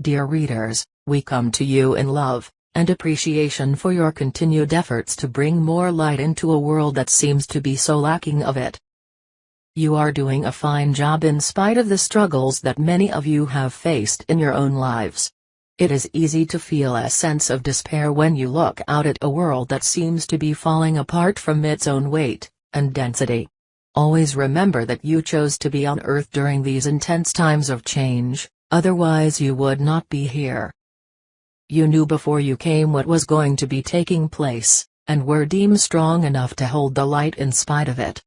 Dear readers, we come to you in love and appreciation for your continued efforts to bring more light into a world that seems to be so lacking of it. You are doing a fine job in spite of the struggles that many of you have faced in your own lives. It is easy to feel a sense of despair when you look out at a world that seems to be falling apart from its own weight and density. Always remember that you chose to be on Earth during these intense times of change, otherwise you would not be here. You knew before you came what was going to be taking place, and were deemed strong enough to hold the light in spite of it.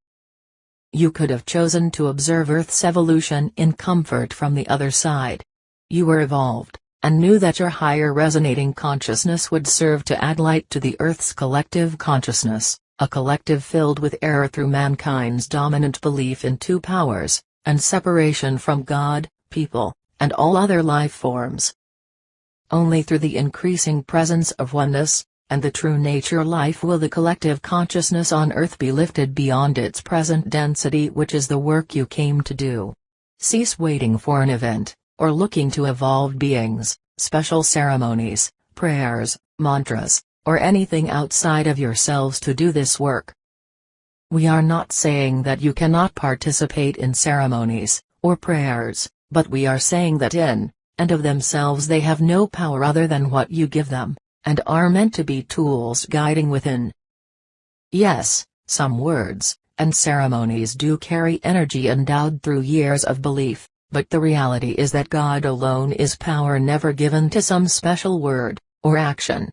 You could have chosen to observe Earth's evolution in comfort from the other side. You were evolved, and knew that your higher resonating consciousness would serve to add light to the Earth's collective consciousness, a collective filled with error through mankind's dominant belief in two powers, and separation from God, people, and all other life forms. Only through the increasing presence of oneness, and the true nature life will the collective consciousness on Earth be lifted beyond its present density, which is the work you came to do. Cease waiting for an event, or looking to evolved beings, special ceremonies, prayers, mantras, or anything outside of yourselves to do this work. We are not saying that you cannot participate in ceremonies, or prayers, but we are saying that in and of themselves they have no power other than what you give them, and are meant to be tools guiding within. Yes, some words and ceremonies do carry energy endowed through years of belief, but the reality is that God alone is power, never given to some special word or action.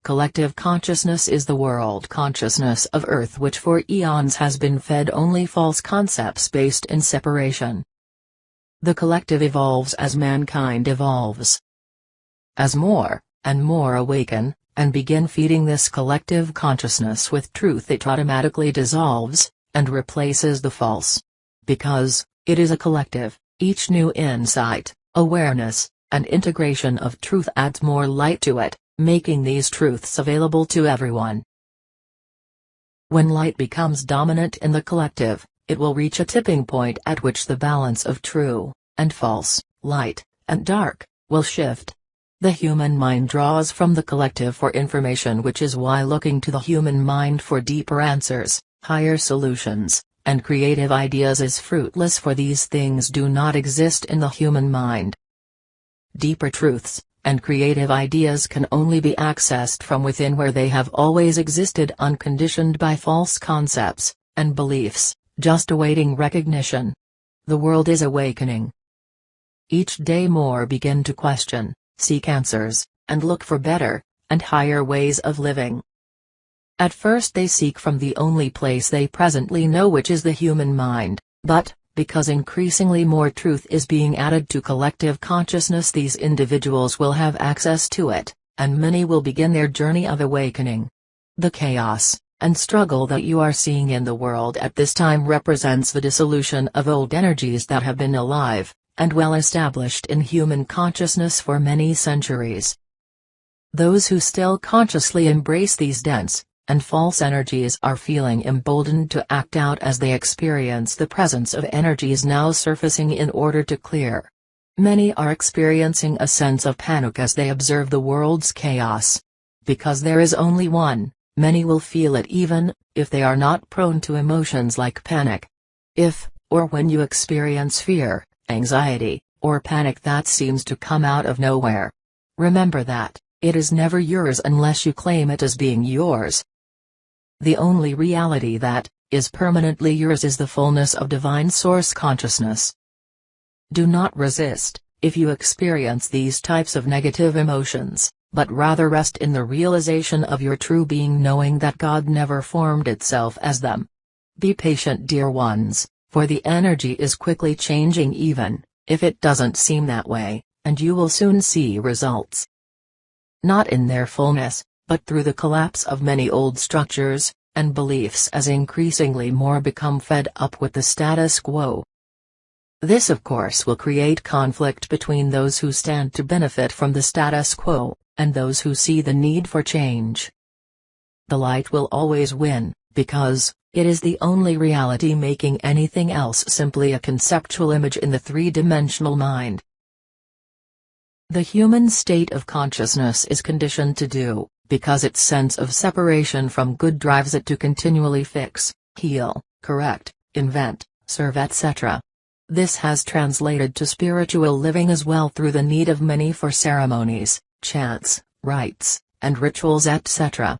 Collective consciousness is the world consciousness of Earth, which for eons has been fed only false concepts based in separation. The collective evolves as mankind evolves. As more and more awaken, and begin feeding this collective consciousness with truth, it automatically dissolves, and replaces the false. Because it is a collective, each new insight, awareness, and integration of truth adds more light to it, making these truths available to everyone. When light becomes dominant in the collective, it will reach a tipping point at which the balance of true and false, light and dark, will shift. The human mind draws from the collective for information, which is why looking to the human mind for deeper answers, higher solutions, and creative ideas is fruitless, for these things do not exist in the human mind. Deeper truths and creative ideas can only be accessed from within, where they have always existed unconditioned by false concepts and beliefs, just awaiting recognition. The world is awakening. Each day more begin to question, seek answers, and look for better and higher ways of living. At first they seek from the only place they presently know, which is the human mind, but, because increasingly more truth is being added to collective consciousness, these individuals will have access to it, and many will begin their journey of awakening. The chaos and struggle that you are seeing in the world at this time represents the dissolution of old energies that have been alive and well established in human consciousness for many centuries. Those who still consciously embrace these dense and false energies are feeling emboldened to act out as they experience the presence of energies now surfacing in order to clear. Many are experiencing a sense of panic as they observe the world's chaos. Because there is only one, many will feel it even if they are not prone to emotions like panic. If, or when you experience fear, anxiety, or panic that seems to come out of nowhere, remember that it is never yours unless you claim it as being yours. The only reality that is permanently yours is the fullness of divine source consciousness. Do not resist if you experience these types of negative emotions, but rather rest in the realization of your true being, knowing that God never formed itself as them. Be patient, dear ones, for the energy is quickly changing, even if it doesn't seem that way, and you will soon see results. Not in their fullness, but through the collapse of many old structures and beliefs as increasingly more become fed up with the status quo. This of course will create conflict between those who stand to benefit from the status quo, and those who see the need for change. The light will always win, because it is the only reality, making anything else simply a conceptual image in the three-dimensional mind. The human state of consciousness is conditioned to do, because its sense of separation from good drives it to continually fix, heal, correct, invent, serve, etc. This has translated to spiritual living as well through the need of many for ceremonies, chants, rites, and rituals, etc.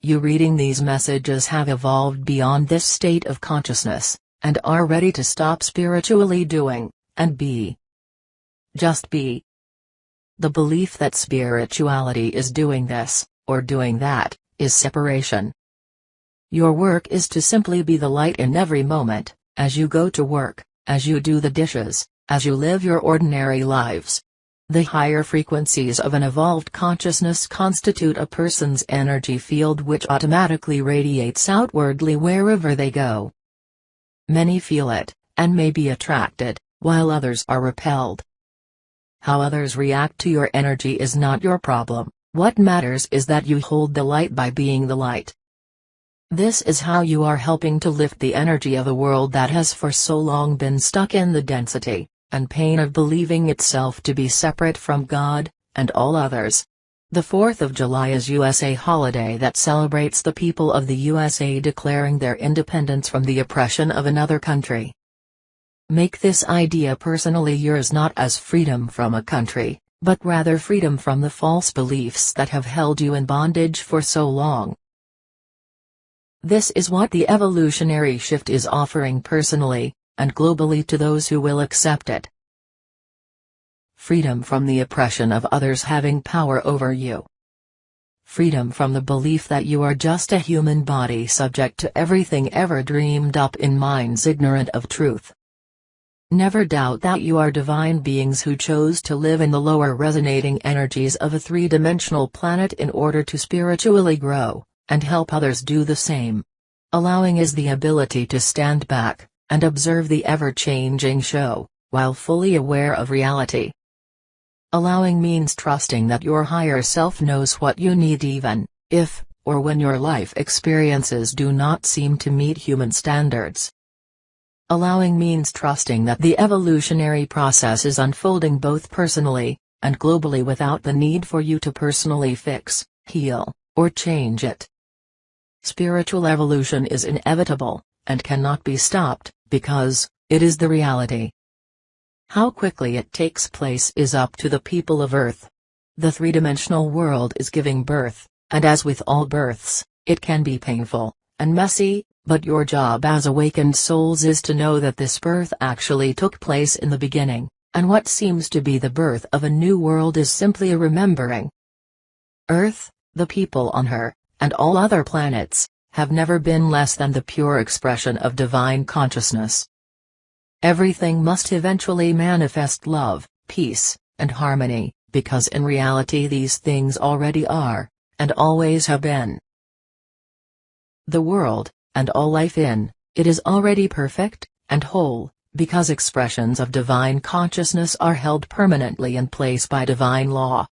You reading these messages have evolved beyond this state of consciousness, and are ready to stop spiritually doing, and be. Just be. The belief that spirituality is doing this, or doing that, is separation. Your work is to simply be the light in every moment, as you go to work, as you do the dishes, as you live your ordinary lives. The higher frequencies of an evolved consciousness constitute a person's energy field, which automatically radiates outwardly wherever they go. Many feel it, and may be attracted, while others are repelled. How others react to your energy is not your problem. What matters is that you hold the light by being the light. This is how you are helping to lift the energy of a world that has for so long been stuck in the density and pain of believing itself to be separate from God and all others. The 4th of July is USA holiday that celebrates the people of the USA declaring their independence from the oppression of another country. Make this idea personally yours, not as freedom from a country, but rather freedom from the false beliefs that have held you in bondage for so long. This is what the evolutionary shift is offering personally, and globally to those who will accept it. Freedom from the oppression of others having power over you. Freedom from the belief that you are just a human body subject to everything ever dreamed up in minds ignorant of truth. Never doubt that you are divine beings who chose to live in the lower resonating energies of a three-dimensional planet in order to spiritually grow, and help others do the same. Allowing is the ability to stand back, and observe the ever-changing show, while fully aware of reality. Allowing means trusting that your higher self knows what you need even if, or when your life experiences do not seem to meet human standards. Allowing means trusting that the evolutionary process is unfolding both personally and globally without the need for you to personally fix, heal, or change it. Spiritual evolution is inevitable, and cannot be stopped, because it is the reality. How quickly it takes place is up to the people of Earth. The three-dimensional world is giving birth, and as with all births, it can be painful and messy, but your job as awakened souls is to know that this birth actually took place in the beginning, and what seems to be the birth of a new world is simply a remembering. Earth, the people on her, and all other planets, have never been less than the pure expression of divine consciousness. Everything must eventually manifest love, peace, and harmony, because in reality these things already are, and always have been. The world, and all life in it is already perfect and whole, because expressions of divine consciousness are held permanently in place by divine law.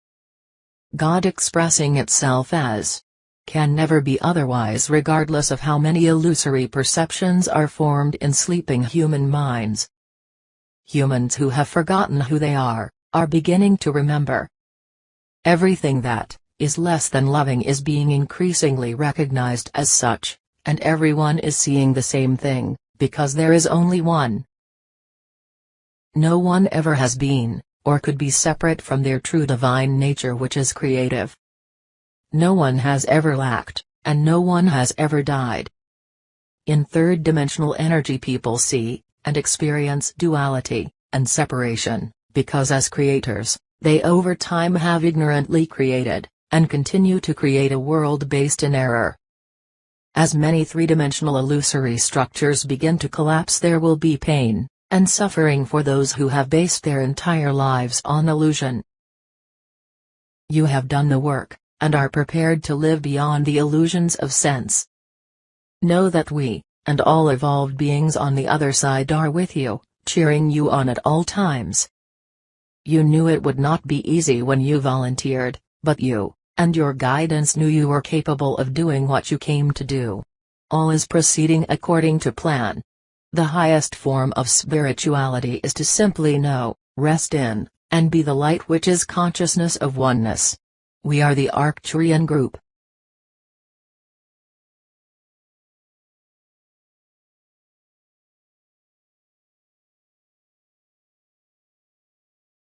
God expressing itself as can never be otherwise, regardless of how many illusory perceptions are formed in sleeping human minds. Humans who have forgotten who they are beginning to remember. Everything that is less than loving is being increasingly recognized as such, and everyone is seeing the same thing, because there is only one. No one ever has been, or could be separate from their true divine nature, which is creative. No one has ever lacked, and no one has ever died. In third-dimensional energy people see, and experience duality, and separation, because as creators, they over time have ignorantly created, and continue to create a world based in error. As many three-dimensional illusory structures begin to collapse, there will be pain and suffering for those who have based their entire lives on illusion. You have done the work, and are prepared to live beyond the illusions of sense. Know that we, and all evolved beings on the other side, are with you, cheering you on at all times. You knew it would not be easy when you volunteered, but you, and your guidance knew you were capable of doing what you came to do. All is proceeding according to plan. The highest form of spirituality is to simply know, rest in, and be the light which is consciousness of oneness. We are the Arcturian group,